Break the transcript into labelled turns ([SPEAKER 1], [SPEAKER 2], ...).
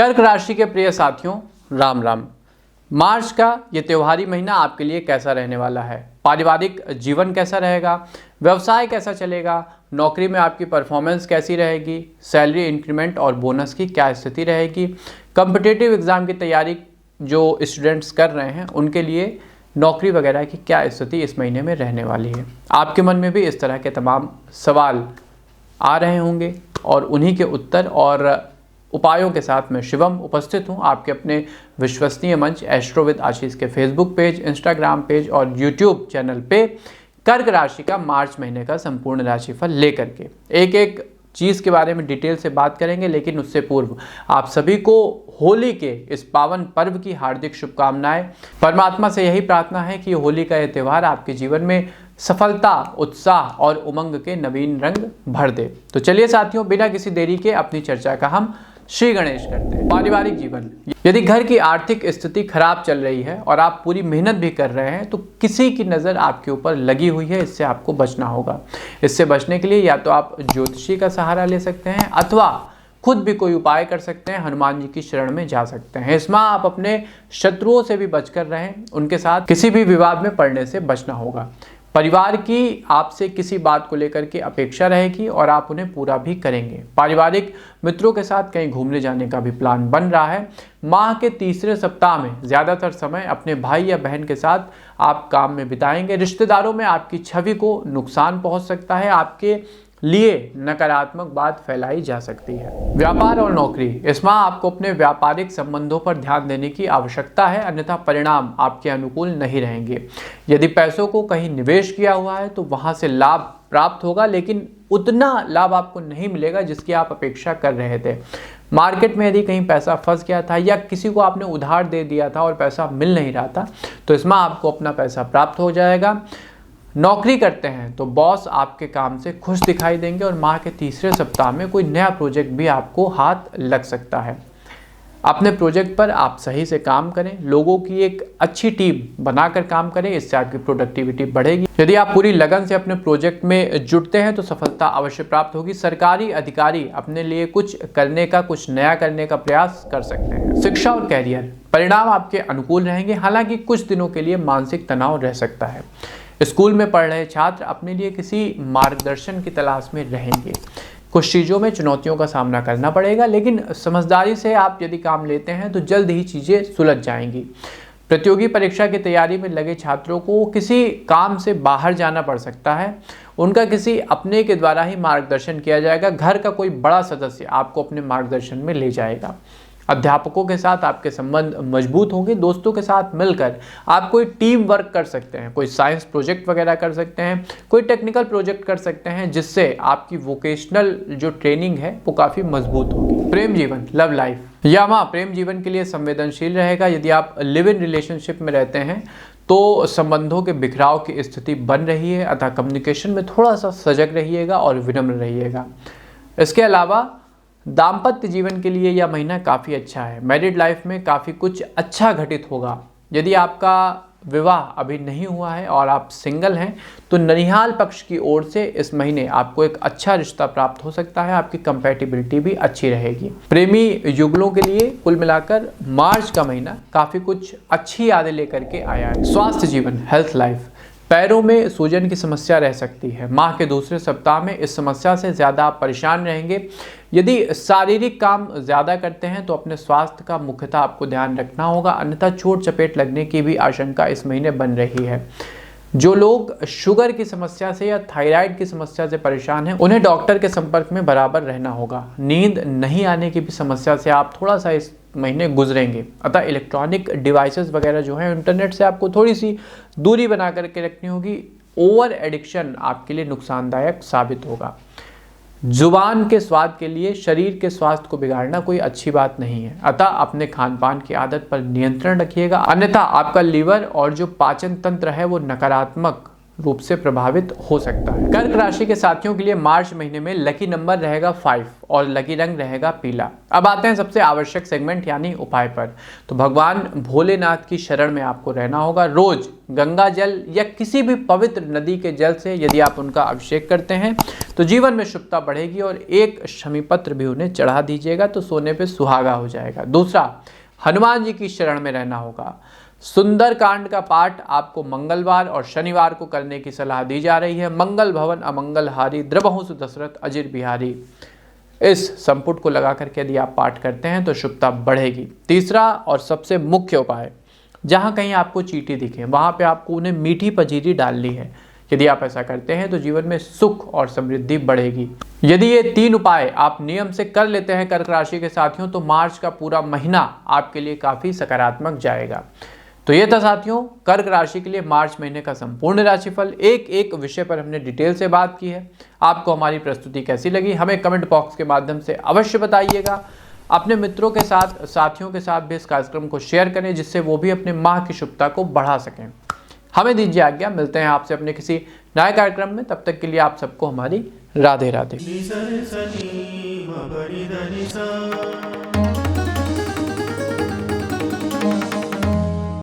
[SPEAKER 1] कर्क राशि के प्रिय साथियों, राम राम। मार्च का ये त्योहारी महीना आपके लिए कैसा रहने वाला है? पारिवारिक जीवन कैसा रहेगा? व्यवसाय कैसा चलेगा? नौकरी में आपकी परफॉर्मेंस कैसी रहेगी? सैलरी इंक्रीमेंट और बोनस की क्या स्थिति रहेगी? कॉम्पिटिटिव एग्ज़ाम की तैयारी जो स्टूडेंट्स कर रहे हैं उनके लिए नौकरी वगैरह की क्या स्थिति इस महीने में रहने वाली है? आपके मन में भी इस तरह के तमाम सवाल आ रहे होंगे और उन्हीं के उत्तर और उपायों के साथ मैं शिवम उपस्थित हूं आपके अपने विश्वसनीय मंच एस्ट्रो विद आशीष के फेसबुक पेज, इंस्टाग्राम पेज और यूट्यूब चैनल पे कर्क राशि का मार्च महीने का संपूर्ण राशिफल लेकर के एक एक चीज़ के बारे में डिटेल से बात करेंगे। लेकिन उससे पूर्व आप सभी को होली के इस पावन पर्व की हार्दिक शुभकामनाएं। परमात्मा से यही प्रार्थना है कि होली का यह त्यौहार आपके जीवन में सफलता, उत्साह और उमंग के नवीन रंग भर दे। तो चलिए साथियों, बिना किसी देरी के अपनी चर्चा का हम श्री गणेश करते हैं। पारिवारिक जीवन, यदि घर की आर्थिक स्थिति खराब चल रही है और आप पूरी मेहनत भी कर रहे हैं तो किसी की नज़र आपके ऊपर लगी हुई है, इससे आपको बचना होगा। इससे बचने के लिए या तो आप ज्योतिषी का सहारा ले सकते हैं अथवा खुद भी कोई उपाय कर सकते हैं, हनुमान जी की शरण में जा सकते हैं। इसमें आप अपने शत्रुओं से भी बचकर रहें, उनके साथ किसी भी विवाद में पड़ने से बचना होगा। परिवार की आपसे किसी बात को लेकर के अपेक्षा रहेगी और आप उन्हें पूरा भी करेंगे। पारिवारिक मित्रों के साथ कहीं घूमने जाने का भी प्लान बन रहा है। माह के तीसरे सप्ताह में ज़्यादातर समय अपने भाई या बहन के साथ आप काम में बिताएंगे। रिश्तेदारों में आपकी छवि को नुकसान पहुंच सकता है, आपके लिए नकारात्मक बात फैलाई जा सकती है। व्यापार और नौकरी, इस माह आपको अपने व्यापारिक संबंधों पर ध्यान देने की आवश्यकता है, अन्यथा परिणाम आपके अनुकूल नहीं रहेंगे। यदि पैसों को कहीं निवेश किया हुआ है तो वहां से लाभ प्राप्त होगा, लेकिन उतना लाभ आपको नहीं मिलेगा जिसकी आप अपेक्षा कर रहे थे। मार्केट में यदि कहीं पैसा फंस गया था या किसी को आपने उधार दे दिया था और पैसा मिल नहीं रहा था तो इस माह आपको अपना पैसा प्राप्त हो जाएगा। नौकरी करते हैं तो बॉस आपके काम से खुश दिखाई देंगे और माह के तीसरे सप्ताह में कोई नया प्रोजेक्ट भी आपको हाथ लग सकता है। अपने प्रोजेक्ट पर आप सही से काम करें, लोगों की एक अच्छी टीम बनाकर काम करें, इससे आपकी प्रोडक्टिविटी बढ़ेगी। यदि आप पूरी लगन से अपने प्रोजेक्ट में जुटते हैं तो सफलता अवश्य प्राप्त होगी। सरकारी अधिकारी अपने लिए कुछ करने का, कुछ नया करने का प्रयास कर सकते हैं। शिक्षा और कैरियर, परिणाम आपके अनुकूल रहेंगे, हालांकि कुछ दिनों के लिए मानसिक तनाव रह सकता है। स्कूल में पढ़ रहे छात्र अपने लिए किसी मार्गदर्शन की तलाश में रहेंगे। कुछ चीज़ों में चुनौतियों का सामना करना पड़ेगा, लेकिन समझदारी से आप यदि काम लेते हैं तो जल्द ही चीज़ें सुलझ जाएंगी। प्रतियोगी परीक्षा की तैयारी में लगे छात्रों को किसी काम से बाहर जाना पड़ सकता है, उनका किसी अपने के द्वारा ही मार्गदर्शन किया जाएगा। घर का कोई बड़ा सदस्य आपको अपने मार्गदर्शन में ले जाएगा। अध्यापकों के साथ आपके संबंध मजबूत होंगे। दोस्तों के साथ मिलकर आप कोई टीम वर्क कर सकते हैं, कोई साइंस प्रोजेक्ट वगैरह कर सकते हैं, कोई टेक्निकल प्रोजेक्ट कर सकते हैं, जिससे आपकी वोकेशनल जो ट्रेनिंग है वो काफ़ी मजबूत होगी। प्रेम जीवन, लव लाइफ, यह माह प्रेम जीवन के लिए संवेदनशील रहेगा। यदि आप लिव इन रिलेशनशिप में रहते हैं तो संबंधों के बिखराव की स्थिति बन रही है, अतः कम्युनिकेशन में थोड़ा सा सजग रहिएगा और विनम्र रहिएगा। इसके अलावा दाम्पत्य जीवन के लिए यह महीना काफ़ी अच्छा है। मैरिड लाइफ में काफ़ी कुछ अच्छा घटित होगा। यदि आपका विवाह अभी नहीं हुआ है और आप सिंगल हैं तो ननिहाल पक्ष की ओर से इस महीने आपको एक अच्छा रिश्ता प्राप्त हो सकता है। आपकी कंपैटिबिलिटी भी अच्छी रहेगी। प्रेमी युगलों के लिए कुल मिलाकर मार्च का महीना काफ़ी कुछ अच्छी यादें लेकर के आया है। स्वास्थ्य जीवन, हेल्थ लाइफ, पैरों में सूजन की समस्या रह सकती है। माह के दूसरे सप्ताह में इस समस्या से ज़्यादा आप परेशान रहेंगे। यदि शारीरिक काम ज़्यादा करते हैं तो अपने स्वास्थ्य का मुख्यतः आपको ध्यान रखना होगा, अन्यथा चोट चपेट लगने की भी आशंका इस महीने बन रही है। जो लोग शुगर की समस्या से या थायराइड की समस्या से परेशान हैं उन्हें डॉक्टर के संपर्क में बराबर रहना होगा। नींद नहीं आने की भी समस्या से आप थोड़ा सा इस महीने गुजरेंगे, अतः इलेक्ट्रॉनिक डिवाइसेस वगैरह जो हैं, इंटरनेट से आपको थोड़ी सी दूरी बना करके रखनी होगी। ओवर एडिक्शन आपके लिए नुकसानदायक साबित होगा। जुबान के स्वाद के लिए शरीर के स्वास्थ्य को बिगाड़ना कोई अच्छी बात नहीं है, अतः अपने खान पान की आदत पर नियंत्रण रखिएगा, अन्यथा आपका लीवर और जो पाचन तंत्र है वो नकारात्मक रूप से प्रभावित हो सकता है। कर्क राशि के साथियों के लिए मार्च महीने में लकी नंबर रहेगा 5 और लकी रंग रहेगा पीला। अब आते हैं सबसे आवश्यक सेगमेंट यानी उपाय पर। तो भगवान भोलेनाथ की शरण में आपको रहना होगा। रोज गंगा जल या किसी भी पवित्र नदी के जल से यदि आप उनका अभिषेक करते हैं तो जीवन में शुभता बढ़ेगी और एक शमी पत्र भी उन्हें चढ़ा दीजिएगा तो सोने पे सुहागा हो जाएगा। दूसरा, हनुमान जी की शरण में रहना होगा। सुंदर कांड का पाठ आपको मंगलवार और शनिवार को करने की सलाह दी जा रही है। मंगल भवन अमंगल हारी द्रवहु सुदशरथ अजिर बिहारी, इस संपुट को लगा करके यदि आप पाठ करते हैं तो शुभता बढ़ेगी। तीसरा और सबसे मुख्य उपाय, जहां कहीं आपको चींटी दिखे वहां पे आपको उन्हें मीठी पंजीरी डालनी है। यदि आप ऐसा करते हैं तो जीवन में सुख और समृद्धि बढ़ेगी। यदि ये 3 उपाय आप नियम से कर लेते हैं कर्क राशि के साथियों तो मार्च का पूरा महीना आपके लिए काफी सकारात्मक जाएगा। तो ये था साथियों कर्क राशि के लिए मार्च महीने का संपूर्ण राशिफल। एक विषय पर हमने डिटेल से बात की है। आपको हमारी प्रस्तुति कैसी लगी हमें कमेंट बॉक्स के माध्यम से अवश्य बताइएगा। अपने मित्रों के साथ, साथियों के साथ भी इस कार्यक्रम को शेयर करें जिससे वो भी अपने माह की शुभता को बढ़ा सकें। हमें दीजिए आज्ञा, मिलते हैं आपसे अपने किसी नए कार्यक्रम में। तब तक के लिए आप सबको हमारी राधे राधे।